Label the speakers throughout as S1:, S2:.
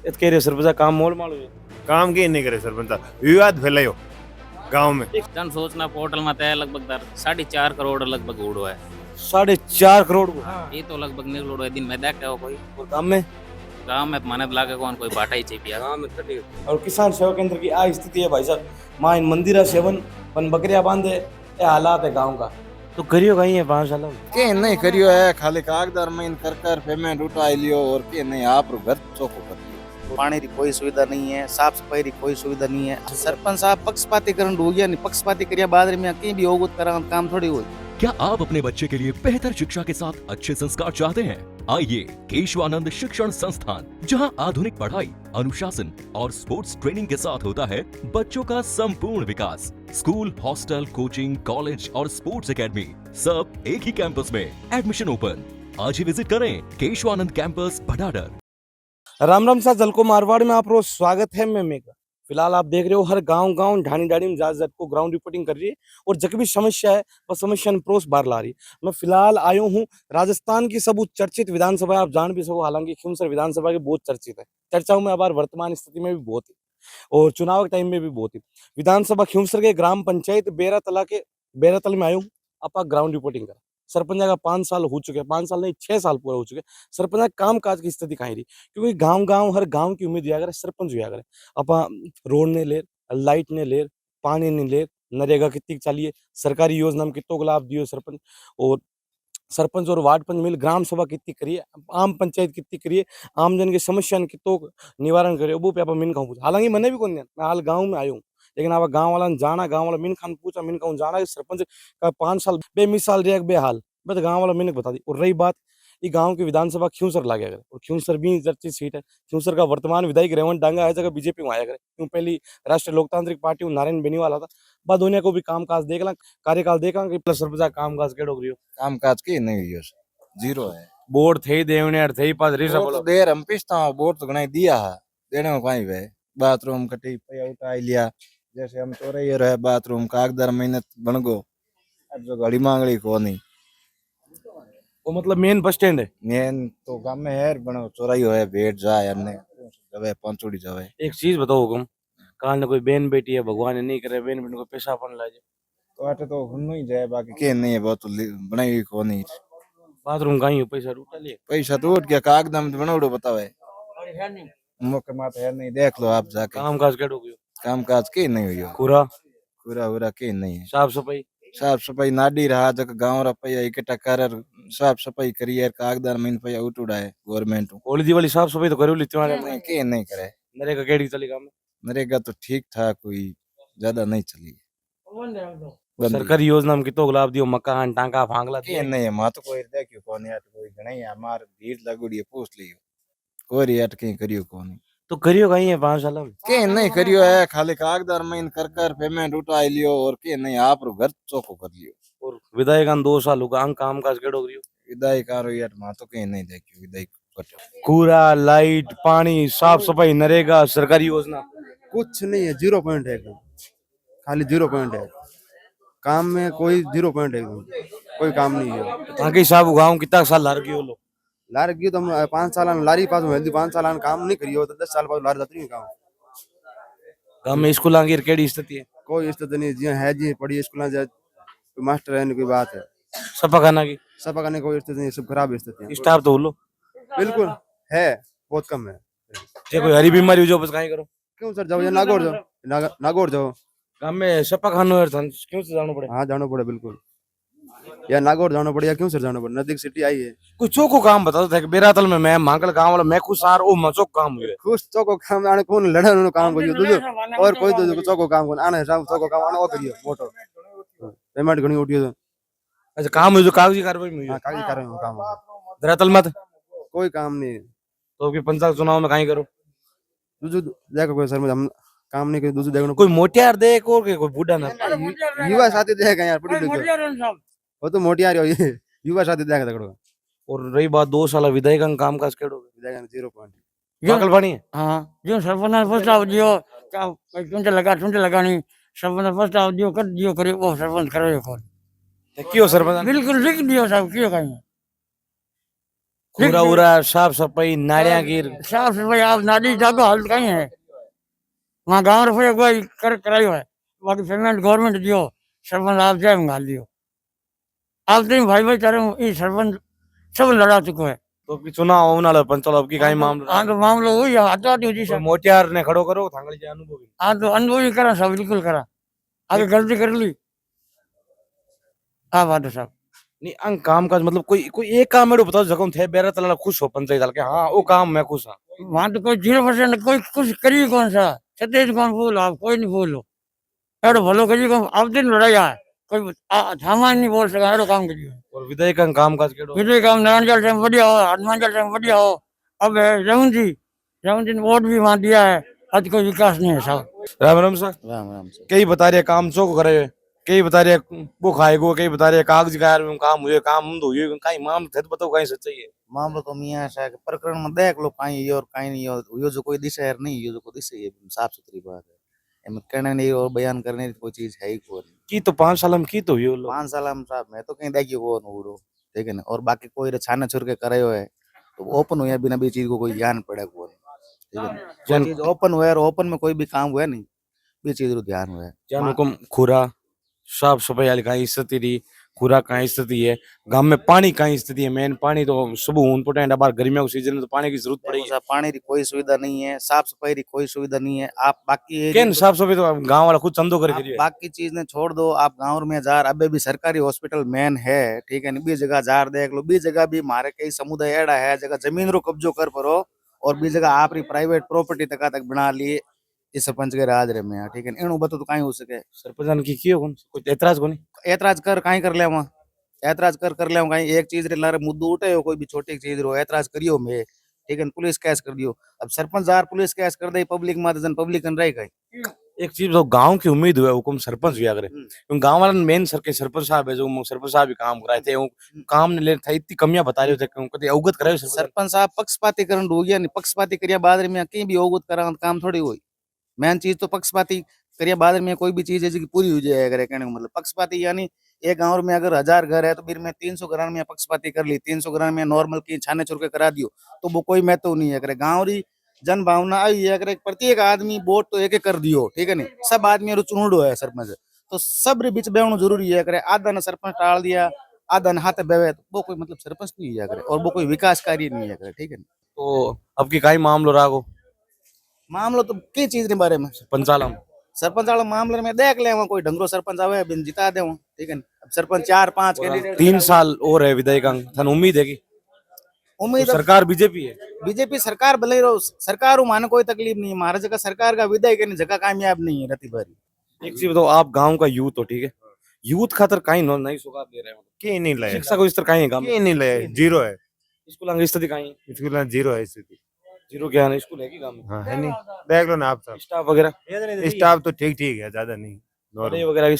S1: ये कह रहे सरपंच काम मोल मालूम है
S2: काम के नहीं करे सरपंच विवाद फैलायो गांव में।
S3: जन सूचना पोर्टल में तय लगभग 4.5 करोड़ लगभग उड़ो है।
S1: 4.5 करोड़ को
S3: ये तो लगभग निकल उड़ो है दिन में देख हो कोई
S1: और
S3: गांव में मानद लागे कौन कोई बाटा ही चाहिए गांव में कटी।
S1: और किसान सेवा केंद्र की आ स्थिति है भाई साहब। माँ इन मंदिरा सेवन पन बकरिया बांधे ये हालात है गांव का। तो करियो कहीं है 5 साल
S4: के नहीं करियो है खाली कागदार में इन कर पेमेंट उठा लियो और के नहीं आप घर चौको कर लियो।
S5: पानी की कोई सुविधा नहीं है, साफ सफाई की कोई सुविधा नहीं है। सरपंच साहब पक्षपातीकरण हो गया नहीं, पक्षपाती करिया बाद में कहीं भी होगुत करा काम थोड़ी हो।
S6: क्या आप अपने बच्चे के लिए बेहतर शिक्षा के साथ अच्छे संस्कार चाहते हैं? आइए केशवानंद शिक्षण संस्थान, जहां आधुनिक पढ़ाई, अनुशासन और स्पोर्ट्स ट्रेनिंग के साथ होता है बच्चों का संपूर्ण विकास। स्कूल, हॉस्टल, कोचिंग, कॉलेज और स्पोर्ट्स एकेडमी सब एक ही कैंपस में। Admission open. आज ही विजिट करें केशवानंद कैंपस भटाडर।
S1: राम राम सा जलको मारवाड़ में आप रोज स्वागत है मैं का। फिलहाल आप देख रहे हो हर गांव ढाणी ढाणी में जात को ग्राउंड रिपोर्टिंग कर रही है और जब भी समस्या है वह समस्या परोस बाहर ला रही है। मैं फिलहाल आया हूँ राजस्थान की सब चर्चित विधानसभा, आप जान भी सको, हालांकि खिमसर विधानसभा की बहुत चर्चित है, चर्चाओं में अब वर्तमान स्थिति में भी बहुत है और चुनाव के टाइम में भी बहुत है। विधानसभा खिमसर के ग्राम पंचायत बेरातल में आया हूँ। आप ग्राउंड रिपोर्टिंग करा। सरपंच का 5 साल हो चुके हैं, 5 साल नहीं 6 साल पूरा हो चुके। सरपंच काम काज की स्थिति कहीं रही, क्योंकि गांव हर गांव की उम्मीद दिया करे सरपंच हुआ करे। अपा रोड ने ले, लाइट ने ले, पानी ने ले, नरेगा कितनी चाहिए, सरकारी योजना में कितों को लाभ दियो सरपंच, और सरपंच और वार्ड पंच मिल ग्राम सभा कितनी करिए, आम पंचायत कितनी करिए, आम जन की समस्या कितों निवारण करे वो पे आप मिन कहूँ। हालांकि मैंने भी कौन मैं हाल गाँव में आया हूँ, लेकिन आप गाँव वाला जाना, गाँव वाला मिन खान पूछा, मिन कहूँ जाना कि सरपंच का 5 साल बेमिसाल रह बेहाल, बस गाँव वाला मिन बता दी। और रही बात ये गांव की विधानसभा खियूसर लागे करे, और खियूसर भी चर्चित सीट है। खियूसर का वर्तमान विधायक रेवंत डांगा है जगह बीजेपी में आया करे, क्यों पहली राष्ट्रीय लोकतांत्रिक पार्टी नारायण बेनीवाल था। बाद दुनिया को भी कामकाज देख ला, कार्यकाल देखा कि प्लस सरपंच कामकाज के डोगरी
S4: काम काज के नहीं हुई जीरो है।
S1: बोर्ड थे देवने थे पास रीसा बोलो
S4: देर हम पिस्ता बोर्ड तो गणाई दिया है देने में कहीं वे बाथरूम कटी पे उठा लिया, जैसे हम तो रही रहे बाथरूम कागदार मेहनत बन गो। अब जो घड़ी मांगली को नहीं
S1: वो मतलब मेन बस स्टैंड है,
S4: मेन तो गांव में है बनो चोराई है भेट जाए अन्ने जवे पंचोड़ी जावे।
S1: एक चीज बताओ हुकुम, काल ने कोई बहन बेटी है भगवान ने नहीं करे, बहन बेटी को पैसा अपन ला जाए
S4: तो आटे तो हुन ही जाए, बाकी के नहीं है बहुत बनाई को नहीं।
S1: बाथरूम कहीं हो पैसा उठा लिए,
S4: पैसा तो उठ गया कागदम बनाओ बतावे मौके मात है नहीं, देख लो आप जाके
S1: काम काज के डोगरी
S4: काम काज के नहीं हुई
S1: पूरा
S4: पूरा पूरा के नहीं है।
S1: साफ सफाई
S4: नाडी रहा जग गांव रुपया इकट्ठा कर साफ सफाई करिए कागदार में रुपया उठ उड़ाए गवर्नमेंट
S1: होली दिवाली साफ सफाई तो करो तुम्हारे
S4: नहीं के नहीं करे।
S1: नरेगा केड़ी चली काम में,
S4: नरेगा तो ठीक था, कोई ज्यादा नहीं चली।
S1: सरकारी योजना में कितो लाभ दियो, मकान टांका फांगला
S4: के नहीं है मा तो कोई देखियो कौन यार कोई गणाई हमार भीड़ लगुड़ी पूछ लियो कोई रिएट के करियो कौन
S1: तो करियो कहीं है 5 साल
S4: के नहीं करियो है खाली कागदार में इन कर पेमेंट उठा लियो और के नहीं आप घर चौको कर लियो।
S1: और विधायक 2 साल होगा काम काज के डोगरी
S4: विधायक आ यार मा तो के नहीं देखियो विधायक
S1: कूड़ा लाइट पानी साफ सफाई नरेगा सरकारी योजना
S7: कुछ नहीं है, 0 पॉइंट है, खाली 0 पॉइंट है। काम में कोई 0 पॉइंट है, कोई काम नहीं है।
S1: ताकि साहब गांव कितना साल लार गयो लो
S7: लार की तो हम 5 साल लारी पास में 5 साल काम नहीं करियो तो 10 साल बाद लार जाती है काम।
S1: गांव में स्कूल की केड़ी स्थिति है,
S7: कोई स्थिति नहीं, जी है जी पढ़ी स्कूल कोई मास्टर है कोई बात है,
S1: सफा खाना की
S7: सफा करने कोई स्थिति नहीं, सब खराब स्थिति है।
S1: स्टाफ तो बोलो
S7: बिल्कुल है, बहुत कम है।
S1: जे कोई हरी बीमारी हो जो बस काई करो,
S7: क्यों सर जाओ नागौर जाओ
S1: गांव में सफा खानो है क्यों से जाना पड़े।
S7: हाँ जाना पड़े बिल्कुल, या नागौर जाना पड़े या क्यों सर जाना पड़े, नजदीक सिटी आई है।
S1: कुछ चौको काम बता दो बेरातल में मैं मांगल गांव वाला मैं खुश सार ओ मचो काम हुए
S7: खुश चौको काम आने कौन लड़न काम करियो दूजो और कोई दूजो चौको काम कोन आने सब चौको काम आने ओ करियो मोटो पेमेंट घणी उठियो।
S1: अच्छा काम हुई जो कागजी कार्रवाई में हुई,
S7: हां कागजी कार्रवाई में काम
S1: बेरातल मत
S7: कोई काम नहीं।
S1: तो कि पंचायत चुनाव में कहीं करो
S7: दूजो देखो कोई सर में हम काम नहीं कर दूसरे देखो
S1: कोई मोटियार देख और कोई बूढ़ा ना
S7: युवा साथी देख यार पड़ी लिखो वो तो मोटियार हो ये युवा साथी देख देखो।
S1: और रही बात 2 साल विधायक काम काज केड़ो
S7: विधायक 0 पॉइंट
S1: माकल पानी है।
S8: हाँ जो सरपंच प्रस्ताव दियो क्या चुनते लगानी सरपंच प्रस्ताव दियो कर दियो करे वो सरपंच करे कौन
S1: क्यों सरपंच
S8: बिल्कुल लिख दियो सब क्यों कहीं
S1: कूड़ा उड़ा साफ सफाई नालियां गिर
S8: साफ सफाई आप नाली जागो हालत कहीं है वहाँ गाँव रुपये कोई करायो है बाकी पेमेंट गवर्नमेंट दियो सरपंच आप जाए मंगा लियो आप तो भाई भाई चारे ये सरपंच सब लड़ा चुको है
S1: तो भी चुनाव होने वाला पंचाल अब की काई मामलो
S8: हाँ तो मामलो हुई है आता जी
S1: तो
S8: सर
S1: मोटियार ने खड़ो करो थांगली जे अनुभवी
S8: हाँ तो अनुभवी करा सब बिल्कुल करा आगे गलती कर ली हाँ बात है साहब
S1: नहीं अंग काम काज मतलब कोई कोई एक काम मेरे बताओ जगह थे बेरा तला खुश हो पंचायत डाल के हाँ वो काम मैं खुश हाँ
S8: वहाँ तो कोई 0% कोई कुछ करी कौन सा सतेज कौन फूल आप कोई नहीं फूल एड़ो भलो करी कौन आप दिन लड़ाई है कोई सामान नहीं बोल सका एड़ो काम करियो
S1: और विधायक का काम काज केड़ो
S8: विजय काम नारायण टाइम बढ़िया हो हनुमान टाइम बढ़िया हो अब रेवंत जी ने वोट भी वहाँ दिया है आज कोई विकास नहीं है साहब
S1: राम राम सर
S5: राम राम से
S1: कई बता रहे काम चौक करे कई बता रहे वो खाएगो कई बता रहे कागज का काम हुए काम हम हुए कहीं माम थे तो बताओ कहीं सच्चाई है
S5: मामलो तो मियाँ है कि प्रकरण में देख लो कहीं ये और कहीं नहीं और यो जो कोई दिशा है नहीं यो जो कोई दिशा है साफ सुथरी बात है इनमें कहने नहीं और बयान करने की कोई चीज है ही कोई नहीं
S1: की तो 5 साल में की तो हुई वो लोग
S5: 5 साल हम साहब मैं तो कहीं देखियो को उड़ो ठीक है ना और बाकी कोई रे छाने छुर के करे है तो ओपन हुए बिना भी चीज को कोई ध्यान पड़े को ठीक है ना जो चीज ओपन हुए और ओपन में कोई भी काम हुआ नहीं भी चीज रो ध्यान हुआ
S1: जान हुकुम खुरा साफ सफाई वाली कहीं स्थिति रही खुरा कहीं स्थिति है गांव में पानी कहीं स्थिति है मेन पानी तो सुबह ऊन पटे बार गर्मियों के सीजन में तो पानी की जरूरत पड़ेगी
S5: साहब पानी की कोई सुविधा नहीं है साफ सफाई की कोई सुविधा नहीं है आप बाकी
S1: केन साफ सफाई तो गांव वाला खुद चंदो कर
S5: आप
S1: करियो
S5: बाकी चीज ने छोड़ दो आप गाँव में जार अबे भी सरकारी हॉस्पिटल मेन है ठीक है ना बी जगह जार देख लो बी जगह भी हमारे कई समुदाय एड़ा है जगह जमीन रो कब्जो कर परो और बी जगह आप प्राइवेट प्रॉपर्टी तक बना लिए इस सरपंच के राज रे में ठीक है इन बतो तो कहीं हो सके
S1: सरपंच की कियो कौन कोई एतराज कोनी
S5: ऐतराज कर कहीं कर ले वहाँ ऐतराज कर ले कहीं एक चीज रे लारे मुद्दो उठे हो कोई भी छोटी चीज रो ऐतराज करियो मैं ठीक है पुलिस केस कर दियो अब सरपंच जार पुलिस केस कर दे पब्लिक माते जन पब्लिक कन रही गई
S1: एक चीज तो गांव की उम्मीद हुआ हुकुम सरपंच हुआ करे क्योंकि गांव वाला मेन सर के सरपंच साहब है जो सरपंच साहब भी काम कराए थे वो काम ने ले था इतनी कमियां बता रहे थे कभी अवगत कराए
S5: सरपंच साहब पक्षपातीकरण हो गया नहीं पक्षपाती करिया बाद में कहीं भी अवगत करा काम थोड़ी हुई मेन चीज तो पक्षपाती करिया बाद में कोई भी चीज है जो पूरी हो जाए अगर कहने का मतलब पक्षपाती यानी एक गांव में अगर 1000 घर है तो फिर मैं 300 घर में पक्षपाती कर ली 300 घर में नॉर्मल की छाने छोड़ के करा दियो तो वो कोई महत्व नहीं है अगर गाँव री जन भावना आई है अगर प्रत्येक आदमी वोट तो एक कर दियो ठीक है नहीं सब आदमी चुनुड़ो है सरपंच तो सब रे बीच बेहना जरूरी है अगर आधा ने सरपंच टाल दिया आधा ने हाथ बेवे तो वो कोई मतलब सरपंच नहीं है अगर और वो कोई विकास कार्य नहीं है अगर ठीक है
S1: तो अब की काई मामलो रागो
S5: मामलो तो की चीज के बारे में
S1: पंचालम
S5: सरपंच वाला मामले में देख ले कोई ढंगरो सरपंच आवे बिन जिता दे ठीक है अब सरपंच 4-5 कैंडिडेट
S1: 3 साल और है विधायक थन उम्मीद है कि
S5: उम्मीद
S1: सरकार बीजेपी है
S5: बीजेपी सरकार भले रहो सरकार माने कोई तकलीफ नहीं हमारे जगह सरकार का विधायक है जगह कामयाब नहीं है रति भरी
S1: एक चीज बताओ आप गांव का यूथ हो ठीक है यूथ खातर कहीं नहीं सौगात दे रहे हो
S2: की नहीं लाए
S1: शिक्षा को इस तरह कहीं है गांव
S2: की नहीं लाए जीरो है
S1: स्कूल अंग स्थिति कहीं
S2: स्कूल जीरो है स्थिति
S1: जीरो क्या है स्कूल है कि गांव में
S2: हाँ है नहीं देख लो ना आप सब
S1: स्टाफ वगैरह
S2: स्टाफ तो ठीक ठीक है ज्यादा नहीं
S1: पढ़ाई
S2: नॉर्मल
S1: वगैरह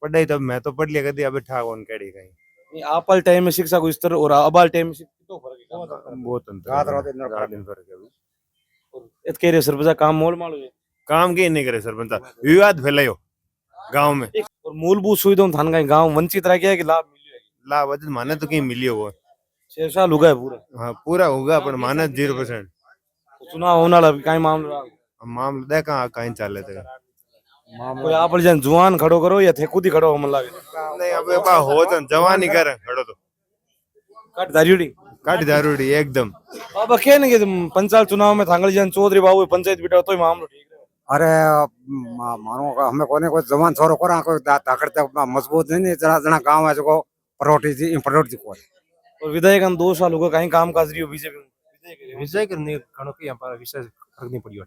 S2: पढ़ाई तो मैं तो पढ़ लिया कर दिया अभी ठा कौन कड़ी कहीं
S1: नहीं आप वाले टाइम में शिक्षा को स्तर और अब वाले टाइम में तो फर्क है
S2: बहुत अंतर है, रात दिन फर्क है अभी।
S1: इत कह रहे सरपंच काम मोल मालूम है
S2: काम की नहीं करे सरपंच साहब, विवाद फैलायो गांव में
S1: और मूलभूत सुविधाओं थान का गांव वंचित रह गया कि लाभ मिलियो है
S2: लाभ वजन माने तो कहीं मिलियो वो
S1: 6 साल हो गए पूरा
S2: हाँ पूरा होगा पर माने 0%।
S1: चुनाव होने वाला कहीं मामला
S2: अब मामला देखा कहीं चल थे
S1: कोई आप जन जुआन खड़ो करो या थे खुद ही खड़ो हम लागे
S2: नहीं अब बा हो तो जवान ही कर खड़ो तो
S1: कट दारियोड़ी
S2: काट जरूरी एकदम
S1: अब क्या नहीं कि पंचायत चुनाव में थांगल जन चौधरी बाबू पंचायत बिठा तो ही मामलो ठीक है
S7: अरे मानो हमें कोने कोई जवान छोरो कोरा कोई ताकत मजबूत नहीं जरा जना गांव है जो परोटी थी परोटी को
S1: और विधायक हम 2 साल हो गए कहीं काम काज रही हो बीजेपी
S9: विजय करने कणो की यहाँ विशेष फर्क नहीं पड़ी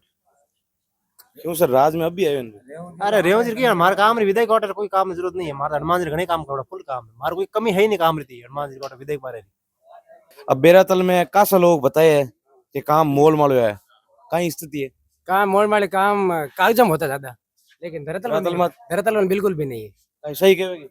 S1: क्यों सर राज में अभी आए हैं
S9: अरे रेवंत जी की हमारे काम रे विधायक ऑर्डर कोई काम की जरूरत नहीं है हमारा हनुमान जी घणे काम करो फुल काम है हमारा कोई कमी है ही नहीं काम रहती है हनुमान जी ऑर्डर विधायक बारे
S1: अब बेरातल में कासा लोग बताए कि काम मोल मालो है कहीं स्थिति है
S10: काम मोड़ माले काम कागजम होता ज्यादा लेकिन धरातल में बिल्कुल भी नहीं है
S1: कहीं सही कहेगी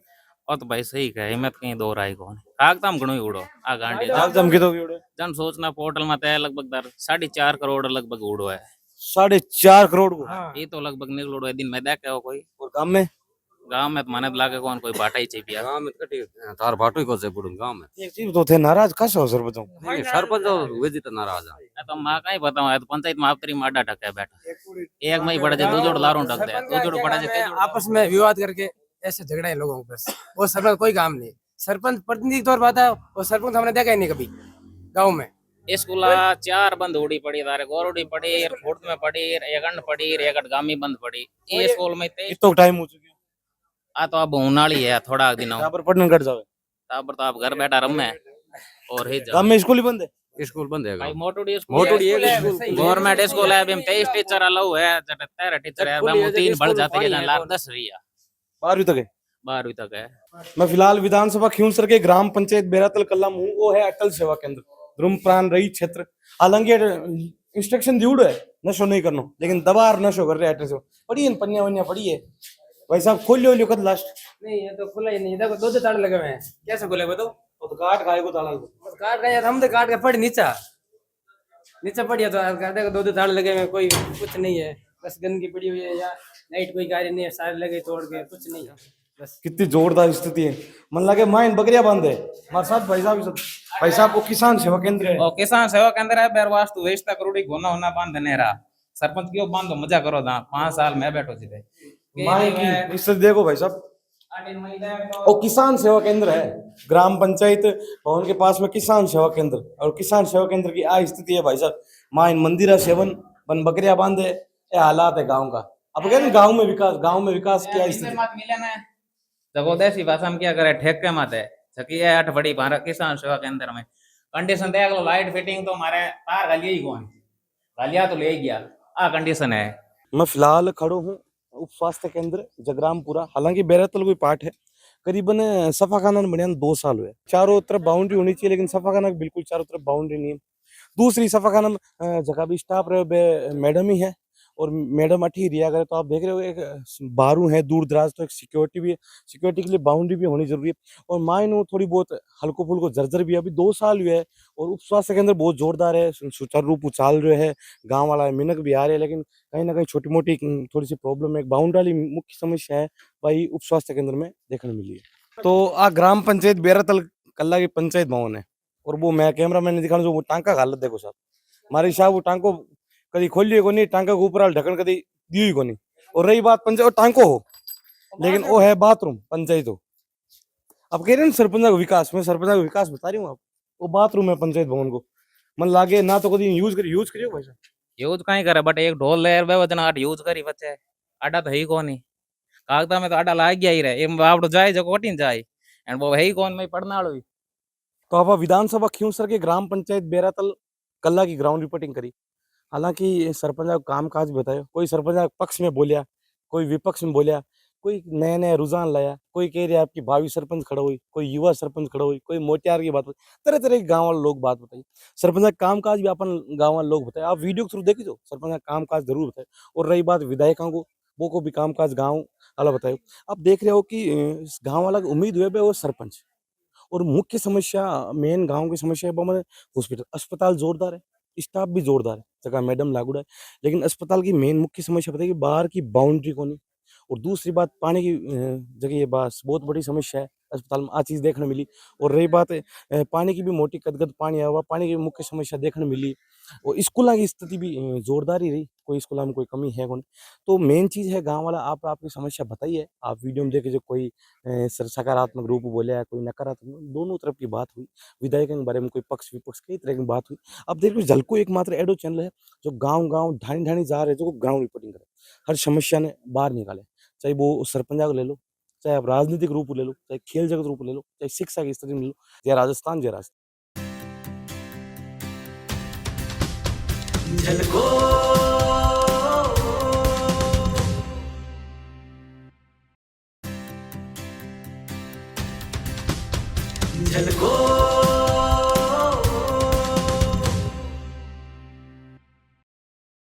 S3: और तो भाई सही कहे हिम्मत कहीं दो राय कौन कागताम घणो ही उड़ो आ गांडी
S1: कागजम की तो भी उड़े
S3: जन सोचना पोर्टल में तय लगभग 4.5 करोड़ लगभग उड़ो है
S1: 4.5 करोड़ को
S3: ये तो लगभग निकल उड़ो है दिन में देखे हो कोई
S1: और काम में
S3: गांव में तो माने तो लागे कौन कोई बाटा ही चाहिए
S11: गांव में कटी तार भाटो ही को से बुडूं गांव में
S1: एक चीज तो थे नाराज कस हो सरपंच
S11: नहीं सरपंच वे जी तो नाराज है
S3: तो माँ का ही बताऊं है तो पंचायत में आप तेरी माडा टका है बेटा एक में ही पड़ा जाए दो जोड़ लारों टक दे दो जोड़ पड़ा जाए
S10: आपस में विवाद करके ऐसे झगड़ा है लोगों के बस वो सरपंच कोई काम नहीं सरपंच प्रतिनिधि तौर पर आता है और सरपंच हमने देखा ही नहीं कभी गाँव में
S3: स्कूल 4 बंद उड़ी पड़ी तारे गोरडी पड़ी फुट में पड़ी एक अंड पड़ी एक गामी बंद पड़ी ये स्कूल में
S1: कितना टाइम हो चुका
S3: आ तो अब उनाली है थोड़ा दिन
S1: यहाँ पर पढ़ने कट जावे
S3: तापर तो आप घर बैठा रमे और ही
S1: गांव में स्कूल ही बंद है
S11: स्कूल बंद है
S3: भाई
S11: गांव
S3: मोटोडी
S11: मोटोडी एक स्कूल
S3: गवर्नमेंट स्कूल है अभी 23 टीचर अलाउ है जट 13 टीचर है मैं 3 बढ़ जाते हैं लाख 10 रही है
S1: 12वीं तक है
S3: 12वीं तक है
S1: मैं फिलहाल विधानसभा खियूंसर के ग्राम पंचायत बेरातल कल्ला हूँ वो है अटल सेवा केंद्र धर्मप्राण रही क्षेत्र हालांकि इंस्ट्रक्शन दिउड़ है नशो नहीं करनो लेकिन दबार नशो कर रहे हैं से पड़ी है पन्या वन्या पड़ी है भाई साहब खोल लियो कद लास्ट
S10: नहीं ये तो खुला ही नहीं देखो दो ताले लगे हुए हैं कैसे खुले बताओ
S1: तो काट खाए को ताला
S10: बस काट गए हम तो काट के पड़ नीचा नीचा पड़ी है तो देखो दो ताले लगे हुए हैं कोई कुछ नहीं है बस गंदगी पड़ी हुई है या लाइट कोई कार्य नहीं है सारे लगे तोड़ के कुछ नहीं है बस
S1: कितनी जोरदार स्थिति है मन लगे माइन बकरिया बांधे हमारे साथ भाई साहब वो किसान सेवा केंद्र है
S3: और किसान सेवा केंद्र है बेर वास्तु वेचता करोड़ी गोना होना बांध नहीं रहा सरपंच क्यों बांधो मजा करो दा 5 साल मैं बैठो सीधे
S1: माइन की स्थिति देखो भाई साहब और किसान सेवा केंद्र है ग्राम पंचायत भवन के पास में किसान सेवा केंद्र और किसान सेवा केंद्र की आ स्थिति है भाई साहब माइन मंदिरा सेवन बन बकरिया बांधे ये हालात है गाँव का अब कह गाँव में विकास क्या स्थिति
S3: देखो देसी भाषा में क्या करे ठेके मत है छकी है 8 बड़ी भारत किसान सेवा केंद्र में कंडीशन देख लो लाइट फिटिंग तो हमारे तार गालिया ही कौन गालिया तो ले गया आ कंडीशन है
S1: मैं फिलहाल खड़ो हूँ उप स्वास्थ्य केंद्र जगरामपुरा हालांकि बेरातल कोई पार्ट है करीबन सफाखाना बढ़िया 2 साल हुए चारों तरफ बाउंड्री होनी चाहिए लेकिन सफाखाना बिल्कुल चारों तरफ बाउंड्री नहीं है दूसरी सफाखाना में जगह भी स्टाफ रहे मैडम ही है और मैडम अठी रिया करे तो आप देख रहे हो एक बारू है दूर दराज तो एक सिक्योरिटी भी है सिक्योरिटी के लिए बाउंड्री भी होनी जरूरी है और माइन थोड़ी बहुत हल्को फुल्को जर्जर भी है अभी 2 साल हुए है और उप स्वास्थ्य केंद्र बहुत जोरदार है सुचारू रूप उचाल रहे है गाँव वाला मिनक भी आ रहे हैं लेकिन कहीं ना कहीं छोटी मोटी थोड़ी सी प्रॉब्लम है बाउंड्री वाली मुख्य समस्या है भाई उप स्वास्थ्य केंद्र में देखने मिली है तो आ ग्राम पंचायत बेरातल कल्ला की पंचायत भवन है और वो मैं कैमरा मैंने दिखाना जो वो टांका हालत देखो साहब हमारे साहब वो टांको कभी खोलिए को नहीं टांका के ऊपर ढक्कन कभी दी को नहीं और रही बात पंचायत टांको हो लेकिन वो है बाथरूम पंचायत हो अब कह रहे हैं सरपंच का विकास मैं सरपंच का विकास बता रही हूँ आप वो बाथरूम है पंचायत भवन को मन लागे ना तो कभी यूज करियो भाई साहब
S3: यूज कहीं करे बट एक ढोल ले वजन 8 यूज करी बच्चे आडा तो है ही कौन ही कागजा में तो आडा लाग गया ही रहे आप जाए जो कठिन जाए एंड वो है ही कौन में पढ़ना वालों
S1: तो आप विधानसभा खियूंसर के ग्राम पंचायत बेरातल कल्ला की ग्राउंड रिपोर्टिंग करी हालांकि सरपंच का काम काज बतायो कोई सरपंच पक्ष में बोलिया कोई विपक्ष में बोलिया कोई नया नया रुझान लाया कोई कह रहा है आपकी भावी सरपंच खड़ा हुई कोई युवा सरपंच खड़ा हुई कोई मोटियार की बात तरह तरह के गाँव वाले लोग बात बताइए सरपंच का काम काज भी अपन गाँव वाले लोग बताए आप वीडियो के थ्रू देखी जो सरपंच का काम काज जरूर बताए और रही बात विधायकों को वो को भी काम काज गाँव वाला बताए आप देख रहे हो कि गाँव वाला उम्मीद हुए वो सरपंच और मुख्य समस्या मेन गाँव की समस्या है हॉस्पिटल अस्पताल जोरदार है स्टाफ भी जोरदार है जगह मैडम लागू है लेकिन अस्पताल की मेन मुख्य समस्या पता है कि बाहर की बाउंड्री को नहीं और दूसरी बात पानी की जगह ये बात बहुत बड़ी समस्या है अस्पताल में आ चीज़ देखने मिली और रही बात पानी की भी मोटी कदगद पानी आया हुआ पानी की मुख्य समस्या देखने मिली और स्कूलों की स्थिति भी जोरदार ही रही कोई स्कूलों में कोई कमी है कौन तो मेन चीज़ है गांव वाला आप आपकी समस्या बताइए आप वीडियो में देखे जो कोई सकारात्मक रूप बोले कोई नकारात्मक दोनों तरफ की बात हुई विधायकों के बारे में कोई पक्ष विपक्ष कई तरह की बात हुई अब देखो झलको एकमात्र एडो चैनल है जो गाँव ढाणी ढाणी जा रहे जो ग्राउंड रिपोर्टिंग करे हर समस्या ने बाहर निकाले चाहे वो सरपंच को ले लो चाहे आप राजनीतिक रूप ले लो चाहे खेल जगत रूप ले लो चाहे शिक्षा की स्थिति में ले लो जय राजस्थान जय राजस्थान
S6: झलको